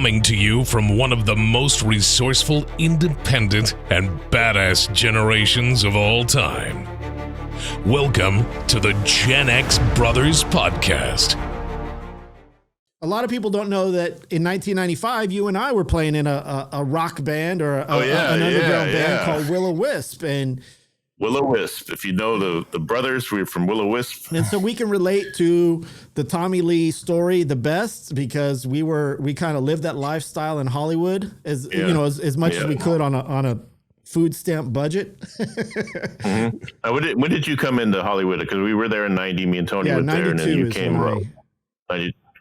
Coming to you from one of the most resourceful, independent, and badass generations of all time. Welcome to the Gen X Brothers Podcast. A lot of people don't know that in 1995, you and I were playing in a rock band or an underground band called Will-O-Wisp. And Will-O-Wisp. If you know the brothers, we're from Will-O-Wisp. And so we can relate to the Tommy Lee story the best because we kind of lived that lifestyle in Hollywood as much as we could on a food stamp budget. Mm-hmm. When did you come into Hollywood? Because we were there in 90, me and Tony were there, and then you came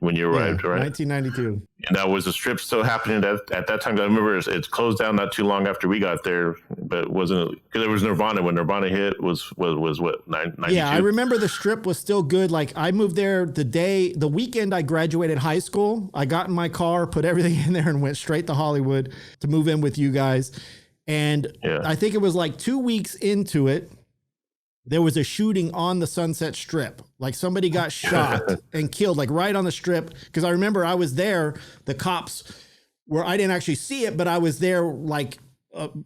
when you arrived, right? 1992. And that was the strip still happening at that time. I remember it's closed down not too long after we got there, but wasn't because it was Nirvana. When Nirvana hit was what, 92? Yeah, I remember the strip was still good. Like I moved there the weekend I graduated high school. I got in my car, put everything in there, and went straight to Hollywood to move in with you guys. And I think it was like 2 weeks into it, there was a shooting on the Sunset Strip. Like somebody got shot and killed, like right on the strip. Because I remember I was there. The cops I didn't actually see it, but I was there like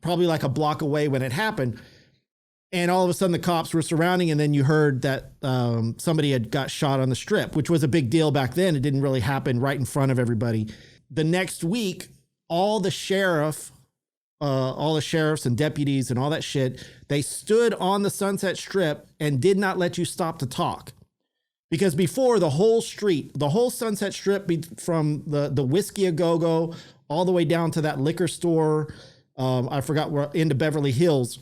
probably like a block away when it happened. And all of a sudden the cops were surrounding, and then you heard that somebody had got shot on the strip, which was a big deal back then. It didn't really happen right in front of everybody. The next week, all the sheriffs and deputies and all that shit, they stood on the Sunset Strip and did not let you stop to talk. Because before, the whole Sunset Strip, from the Whiskey A Go-Go all the way down to that liquor store, I forgot where, into Beverly Hills,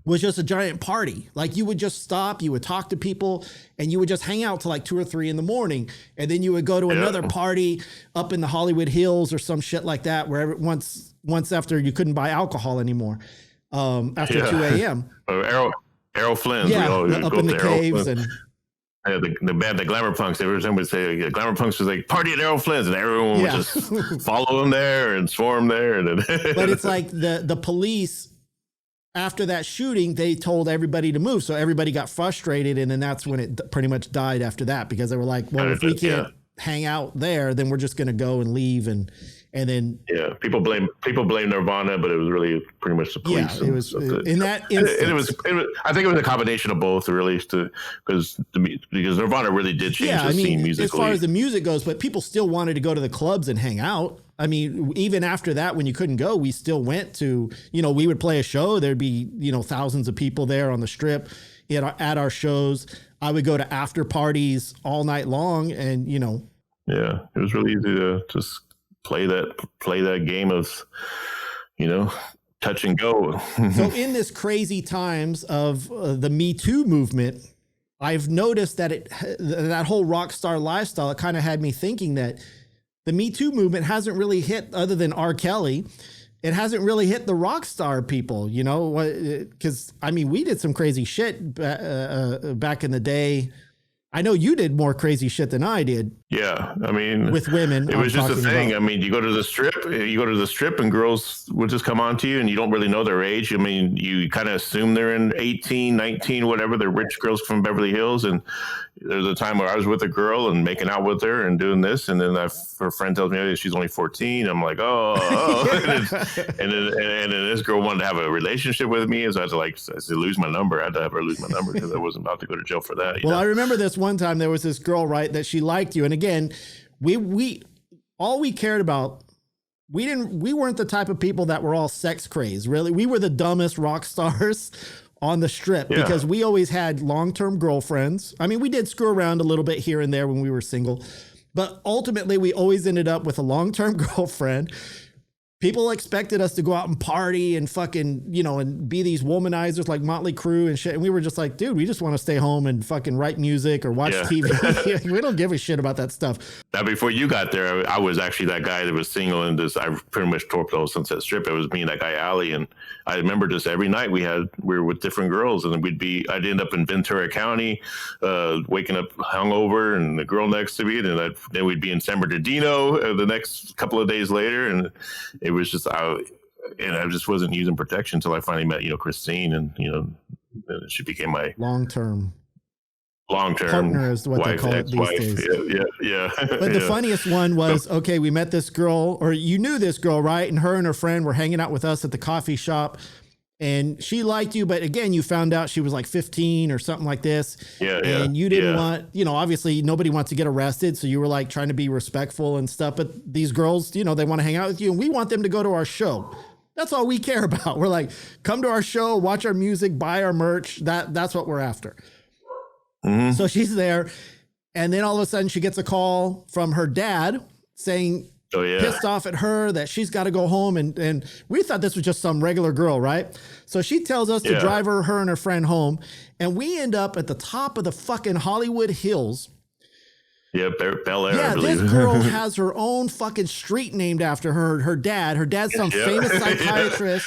was just a giant party. Like you would just stop, you would talk to people, and you would just hang out till like 2 or 3 in the morning. And then you would go to another party up in the Hollywood Hills or some shit like that, where once after you couldn't buy alcohol anymore, after 2 a.m. Errol Flynn's. Up in the caves. And the band, the Glamour Punks, they would say Glamour Punks was like, party at Errol Flynn's, and everyone would just follow them there and swarm there. But it's like the police, after that shooting, they told everybody to move. So everybody got frustrated, and then that's when it pretty much died after that, because they were like, well, if we can't hang out there, then we're just going to go and leave. And then people blame Nirvana, but it was really pretty much the police. Yeah, it was in that instance. It was. I think it was a combination of both, really, because Nirvana really did change the scene musically. As far as the music goes, but people still wanted to go to the clubs and hang out. I mean, even after that, when you couldn't go, we still went to, we would play a show. There'd be, thousands of people there on the strip at our shows. I would go to after parties all night long, and Yeah, it was really easy to just play that game of, touch and go. So in this crazy times of the Me Too movement, I've noticed that that whole rock star lifestyle, it kind of had me thinking that the Me Too movement hasn't really hit, other than R. Kelly, it hasn't really hit the rock star people, because we did some crazy shit back in the day. I know you did more crazy shit than I did. Yeah, with women. It was just a thing. You go to the strip, and girls will just come on to you, and you don't really know their age. You kind of assume they're in 18, 19, whatever. They're rich girls from Beverly Hills. And there's a time where I was with a girl and making out with her and doing this, and then her friend tells me, oh, she's only 14. I'm like, oh. and then this girl wanted to have a relationship with me, and so I had to lose my number. I had to have her lose my number because I wasn't about to go to jail for that. I remember this one time there was this girl, right, that she liked you, and again, we all we cared about. We weren't the type of people that were all sex crazed. Really, we were the dumbest rock stars on the strip because we always had long-term girlfriends. We did screw around a little bit here and there when we were single, but ultimately we always ended up with a long-term girlfriend. People expected us to go out and party and fucking, and be these womanizers like Motley Crue and shit. And we were just like, dude, we just want to stay home and fucking write music or watch TV. We don't give a shit about that stuff. Now, before you got there, I was actually that guy that was single, and I pretty much tore up the whole Sunset Strip. It was me and that guy, Ali. And I remember just every night we were with different girls, and I'd end up in Ventura County, waking up hungover, and the girl next to me, and then we'd be in San Bernardino the next couple of days later. And it was just, I just wasn't using protection until I finally met, Christine, and, she became my long-term long-term partner is what wife, they call it these days. Yeah. But the funniest one was, okay, we met this girl, or you knew this girl, right? And her and her friend were hanging out with us at the coffee shop. And she liked you, but again, you found out she was like 15 or something like this. And you didn't want, obviously nobody wants to get arrested. So you were like trying to be respectful and stuff. But these girls, they want to hang out with you and we want them to go to our show. That's all we care about. We're like, come to our show, watch our music, buy our merch. That's what we're after. Mm-hmm. So she's there. And then all of a sudden she gets a call from her dad saying, pissed off at her that she's got to go home. And we thought this was just some regular girl, right? So she tells us to drive her and her friend home. And we end up at the top of the fucking Hollywood Hills. Yeah, Bel Air. Yeah, I believe. this girl has her own fucking street named after her dad. Her dad's some famous psychiatrist.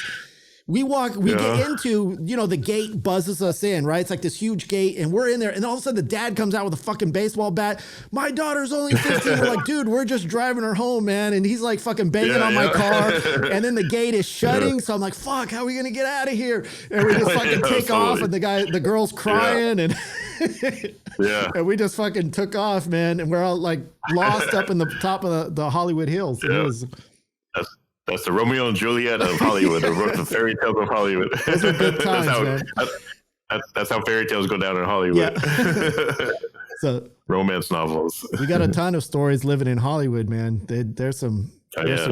We get into, the gate buzzes us in, right? It's like this huge gate and we're in there and all of a sudden the dad comes out with a fucking baseball bat. My daughter's only 15. We're like, dude, we're just driving her home, man. And he's like fucking banging on my car. And then the gate is shutting. So I'm like, fuck, how are we going to get out of here? And we just fucking take off and the girl's crying and and we just fucking took off, man. And we're all like lost up in the top of the Hollywood Hills. It was... That's the Romeo and Juliet of Hollywood, the fairy tales of Hollywood. Those are good times, man. That's how fairy tales go down in Hollywood. Yeah. So romance novels. We got a ton of stories living in Hollywood, man. There's some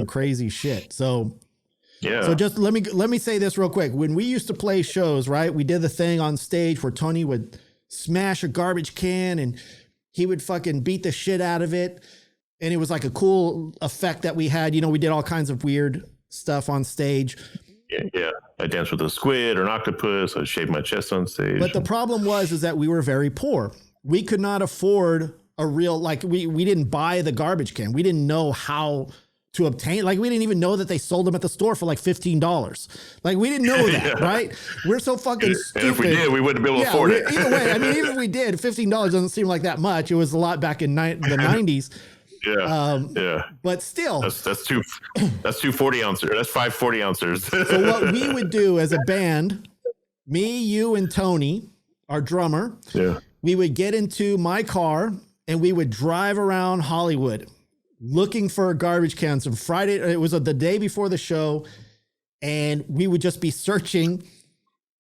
crazy shit. So So just let me say this real quick. When we used to play shows, right? We did the thing on stage where Tony would smash a garbage can and he would fucking beat the shit out of it. And it was like a cool effect that we had. We did all kinds of weird stuff on stage. Yeah. I danced with a squid or an octopus. I shaved my chest on stage. But the problem is that we were very poor. We could not afford a real, we didn't buy the garbage can. We didn't know how to obtain, we didn't even know that they sold them at the store for like $15. We didn't know that, right? We're so fucking stupid. And if we did, we wouldn't be able to afford it. Either way, even if we did, $15 doesn't seem like that much. It was a lot back in the 90s. But still, that's two 40 ounces. That's 5 40 ounces. So what we would do as a band, me, you, and Tony, our drummer, we would get into my car and we would drive around Hollywood looking for garbage cans. On Friday, it was the day before the show, and we would just be searching.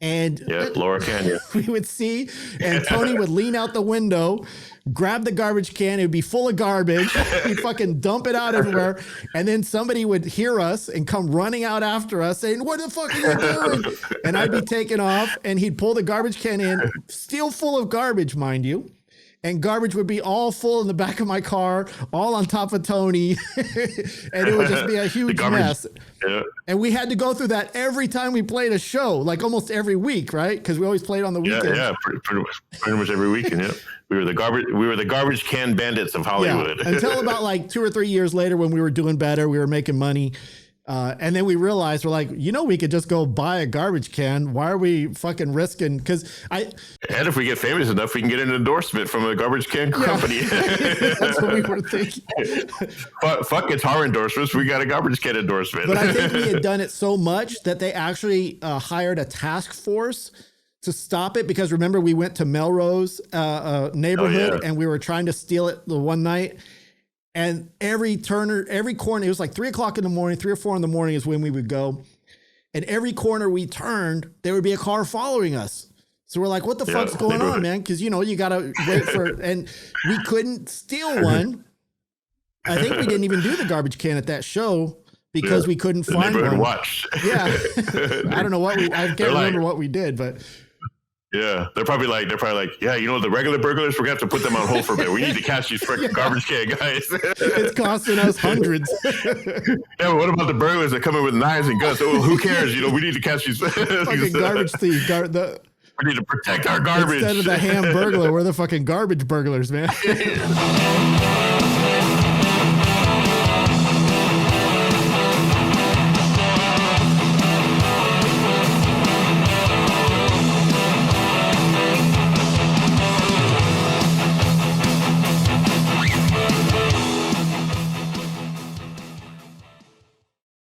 And Laura Canyon. We would see, and Tony would lean out the window, grab the garbage can. It would be full of garbage. He'd fucking dump it out everywhere. And then somebody would hear us and come running out after us saying, what the fuck are you doing? And I'd be taking off and he'd pull the garbage can in, still full of garbage, mind you. And garbage would be all full in the back of my car, all on top of Tony. And it would just be a huge mess. Yeah. And we had to go through that every time we played a show, almost every week, right? Because we always played on the weekends. Yeah, pretty much every weekend, yeah. We were the garbage can bandits of Hollywood. Yeah, until about 2 or 3 years later when we were doing better, we were making money. And then we realized, we're like, we could just go buy a garbage can. Why are we fucking risking? And if we get famous enough, we can get an endorsement from a garbage can company. That's what we were thinking. Fuck guitar endorsements. We got a garbage can endorsement. But I think we had done it so much that they actually hired a task force to stop it. Because remember, we went to Melrose neighborhood and we were trying to steal it the one night. And every corner, it was like 3 o'clock in the morning, 3 or 4 in the morning is when we would go. And every corner we turned, there would be a car following us. So we're like, what the fuck's going on, man? Because, you got to wait for it. And we couldn't steal one. I think we didn't even do the garbage can at that show because we couldn't find one. Watch. Yeah. I don't know I can't remember what we did, but... Yeah, they're probably like, the regular burglars, we're going to have to put them on hold for a bit. We need to catch these freaking garbage can guys. It's costing us hundreds. But what about the burglars that come in with knives and guns? Oh, who cares? We need to catch these fucking garbage thieves. We need to protect our garbage. Instead of the ham burglar, we're the fucking garbage burglars, man.